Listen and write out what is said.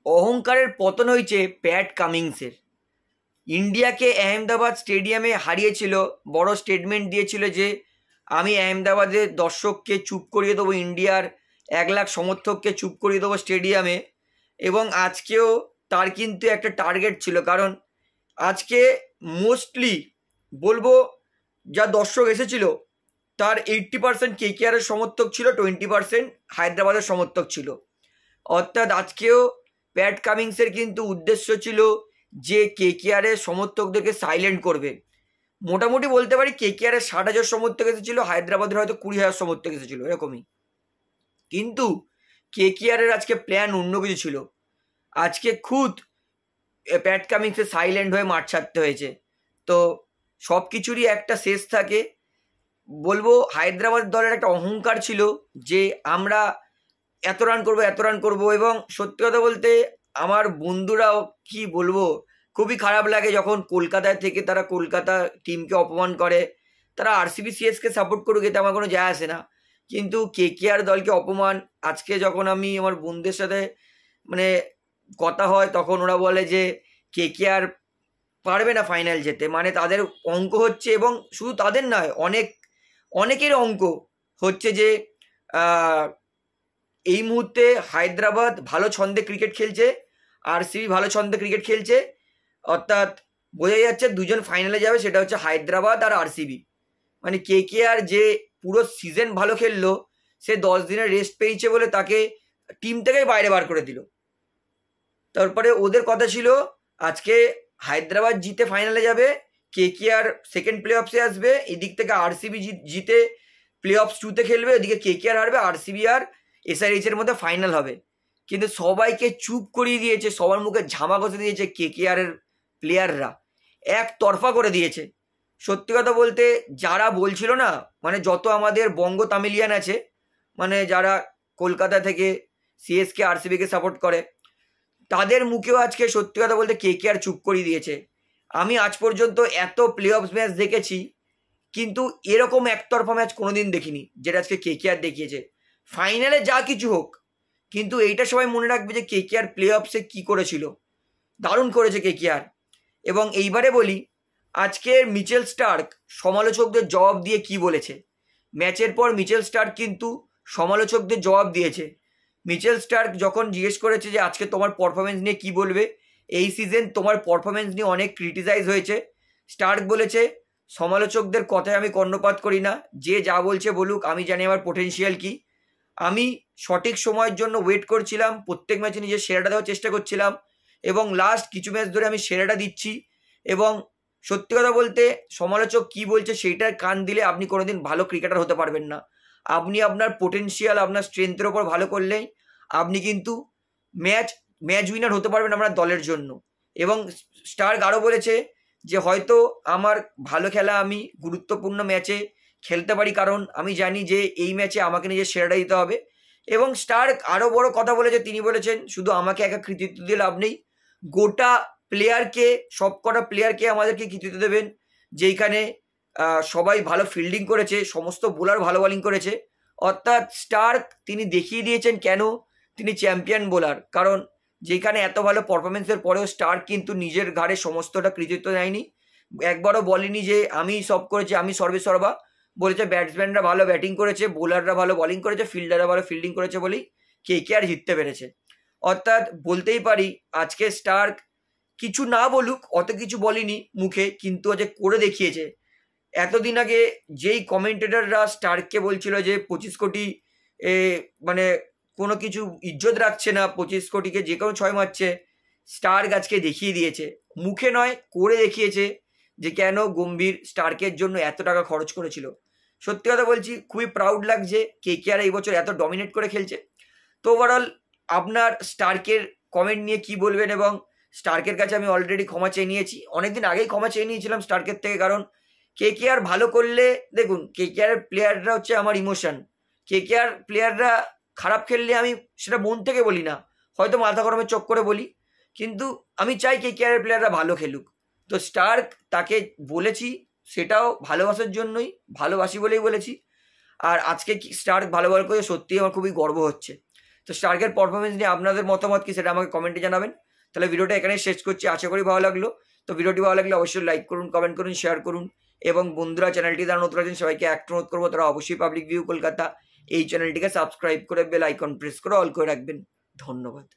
অহংকারের পতন হয়েছে প্যাট কামিংসের। ইন্ডিয়াকে আহমেদাবাদ স্টেডিয়ামে হারিয়েছিল, বড় স্টেটমেন্ট দিয়েছিল যে আমি আহমেদাবাদের দর্শককে চুপ করিয়ে দেবো, ইন্ডিয়ার 1 লাখ সমর্থককে চুপ করিয়ে দেবো স্টেডিয়ামে। এবং আজকেও তার কিন্তু একটা টার্গেট ছিল, কারণ আজকে মোস্টলি বলবো যা দর্শক এসেছিল তার 80% কেকেআরের সমর্থক ছিল, 20% হায়দ্রাবাদের সমর্থক ছিল। অর্থাৎ আজকেও প্যাট কামিংসের কিন্তু উদ্দেশ্য ছিল যে কেকেআরের সমর্থকদেরকে সাইলেন্ট করবে। মোটামুটি বলতে পারি কেকেআরের 60,000 সমর্থক এসেছিল, হায়দ্রাবাদের হয়তো 20,000 সমর্থক এসেছিল এরকমই। কিন্তু কেকেআরের আজকে প্ল্যান অন্য কিছু ছিল। আজকে খুদ প্যাট কামিংসে সাইলেন্ট হয়ে মাঠ ছাড়তে হয়েছে। তো সব কিছুরই একটা শেষ থাকে। বলবো হায়দ্রাবাদ দলের একটা অহংকার ছিল যে আমরা এত রান করবো, এবং সত্যি কথা বলতে আমার বন্ধুরাও কি বলবো খুবই খারাপ লাগে যখন কলকাতায় থেকে তারা কলকাতা টিমকে অপমান করে। তারা আরসিবি সিএসকে সাপোর্ট করুক, এতে আমার কোনো যায় আসে না, কিন্তু কেকেআর দলকে অপমান। আজকে যখন আমি আমার বন্ধুদের সাথে মানে কথা হয় তখন ওরা বলে যে কেকেআর পারবে না ফাইনাল যেতে, মানে তাদের অঙ্ক হচ্ছে, এবং শুধু তাদের নয় অনেকের অঙ্ক হচ্ছে যে এই মুহূর্তে হায়দ্রাবাদ ভালো ছন্দে ক্রিকেট খেলছে, আরসিবি ভালো ছন্দে ক্রিকেট খেলছে। অর্থাৎ বোঝা যাচ্ছে দুজন ফাইনালে যাবে, সেটা হচ্ছে হায়দ্রাবাদ আর আরসিবি। মানে কেকেআর যে পুরো সিজন ভালো খেললো, সে 10 দিনের রেস্ট পেয়েছে বলে তাকে টিম থেকেই বাইরে বার করে দিল। তারপরে ওদের কথা ছিল আজকে হায়দ্রাবাদ জিতে ফাইনালে যাবে, কেকেআর সেকেন্ড প্লে অফসে আসবে, এদিক থেকে আরসিবি জিতে প্লে অফস 2-তে খেলবে, ওদিকে কেকেআর হারবে, আরসিবি আর এসআরএইচ এর মধ্যে ফাইনাল হবে। কিন্তু সবাইকে চুপ করিয়ে দিয়েছে, সবার মুখে ঝামা ঘষে দিয়েছে কেকেআর এর প্লেয়াররা, একতরফা করে দিয়েছে। সত্যি কথা বলতে যারা বলছিল না, মানে যত আমাদের বঙ্গ তামিলিয়ান আছে, মানে যারা কলকাতা থেকে সিএসকে আরসিবিকে সাপোর্ট করে, তাদের মুখেও আজকে সত্যি কথা বলতে কেকেআর চুপ করিয়ে দিয়েছে। আমি আজ পর্যন্ত এত প্লে অফ ম্যাচ দেখেছি, কিন্তু এরকম একতরফা ম্যাচ কোনোদিন দেখিনি যেটা আজকে কেকেআর দেখিয়েছে। ফাইনালে যা কিছু হোক, কিন্তু এইটা সবাই মনে রাখবে যে কেকেআর প্লে অফসে কী করেছিল, দারুণ করেছে কেকেআর। এবং এইবারে বলি, আজকের মিচেল স্টার্ক সমালোচকদের জবাব দিয়ে কি বলেছে। ম্যাচের পর মিচেল স্টার্ক কিন্তু সমালোচকদের জবাব দিয়েছে। মিচেল স্টার্ক যখন জিজ্ঞেস করেছে যে আজকে তোমার পারফরমেন্স নিয়ে কি বলবে, এই সিজন তোমার পারফরমেন্স নিয়ে অনেক ক্রিটিসাইজ হয়েছে, স্টার্ক বলেছে সমালোচকদের কথায় আমি কর্ণপাত করি না, যে যা বলছে বলুক, আমি জানি আমার পোটেনশিয়াল কি। আমি সঠিক সময়ের জন্য ওয়েট করছিলাম, প্রত্যেক ম্যাচে নিজের সেরাটা দেওয়ার চেষ্টা করছিলাম, এবং লাস্ট কিছু ম্যাচ ধরে আমি সেরাটা দিচ্ছি। এবং সত্যি কথা বলতে সমালোচক কি বলছে সেইটার কান দিলে আপনি কোনোদিন ভালো ক্রিকেটার হতে পারবেন না। আপনি আপনার পোটেনশিয়াল, আপনার স্ট্রেংথের ওপর ভালো করলেই আপনি কিন্তু ম্যাচ উইনার হতে পারবেন আপনার দলের জন্য। এবং স্টার্ক আরও বলেছে যে হয়তো আমার ভালো খেলা আমি গুরুত্বপূর্ণ ম্যাচে খেলতে পারি, কারণ আমি জানি যে এই ম্যাচে আমাকে নিজের সেরাটা দিতে হবে। এবং স্টার্ক আরও বড় কথা বলেছে, তিনি বলেছেন শুধু আমাকে একা কৃতিত্ব দিয়ে লাভ নেই, গোটা প্লেয়ারকে, সবকটা প্লেয়ারকে আমাদেরকে কৃতিত্ব দেবেন, যেইখানে সবাই ভালো ফিল্ডিং করেছে, সমস্ত বোলার ভালো বোলিং করেছে। অর্থাৎ স্টার্ক তিনি দেখিয়ে দিয়েছেন কেন তিনি চ্যাম্পিয়ন বোলার, কারণ যেখানে এত ভালো পারফরমেন্সের পরেও স্টার্ক কিন্তু নিজের ঘাড়ে সমস্তটা কৃতিত্ব নেয়নি, একবারও বলেনি যে আমি সব করেছি, আমি সর্বেসর্বা। বলেছে ব্যাটসম্যানরা ভালো ব্যাটিং করেছে, বোলাররা ভালো বোলিং করেছে, ফিল্ডাররা ভালো ফিল্ডিং করেছে বলেই কেকেআর জিততে পেরেছে। অর্থাৎ বলতেই পারি আজকে স্টার্ক কিছু না বলুক, অত কিছু বলেনি মুখে, কিন্তু আজ করে দেখিয়েছে। এতদিন আগে যেই কমেন্টেটররা স্টার্ককে বলছিল যে 25 কোটি মানে কোনো কিছু ইজ্জত রাখছে না, 25 কোটিকে যে কোনো 6 মারছে, স্টার্ক আজকে দেখিয়ে দিয়েছে, মুখে নয় করে দেখিয়েছে যে কেন গম্ভীর স্টার্কের জন্য এত টাকা খরচ করেছিল। সত্যি কথা বলছি খুবই প্রাউড লাগছে কেকেআর এই বছর এত ডমিনেট করে খেলছে। তো ওভারঅল আপনার স্টার্কের কমেন্ট নিয়ে কি বলবেন? এবং স্টার্কের কাছে আমি অলরেডি ক্ষমা চেয়ে নিয়েছি, অনেকদিন আগেই ক্ষমা চেয়ে নিয়েছিলাম স্টার্কের থেকে, কারণ কেকেআর ভালো করলে, দেখুন কেকেআর প্লেয়াররা হচ্ছে আমার ইমোশন, কেকেআর প্লেয়াররা খারাপ খেললে আমি সেটা মন থেকে বলি না, হয়তো মাথা গরমের চোখ করে বলি, কিন্তু আমি চাই কেকেআর প্লেয়াররা ভালো খেলুক। তো স্টার্ক তাকে বলেছি সেটাও ভালোবাসার জন্যই, ভালোবাসি বলেই বলেছি। আর আজকে স্টার্ক ভালো করে সত্যিই আমার খুবই গর্ব হচ্ছে। তো স্টার্কের পারফরমেন্স নিয়ে আপনাদের মতামত কি সেটা আমাকে কমেন্টে জানাবেন। তাহলে ভিডিওটা এখানে শেষ করছি, আশা করি ভালো লাগলো। তো ভিডিওটি ভালো লাগলে অবশ্যই লাইক করুন, কমেন্ট করুন, শেয়ার করুন এবং বন্ধুরা চ্যানেলটি যারা নতুন আছেন সবাইকে একটা অনুরোধ করবো, তারা অবশ্যই পাবলিক ভিউ কলকাতা এই চ্যানেলটিকে সাবস্ক্রাইব করে বেল আইকন প্রেস করে অল করে রাখবেন। ধন্যবাদ।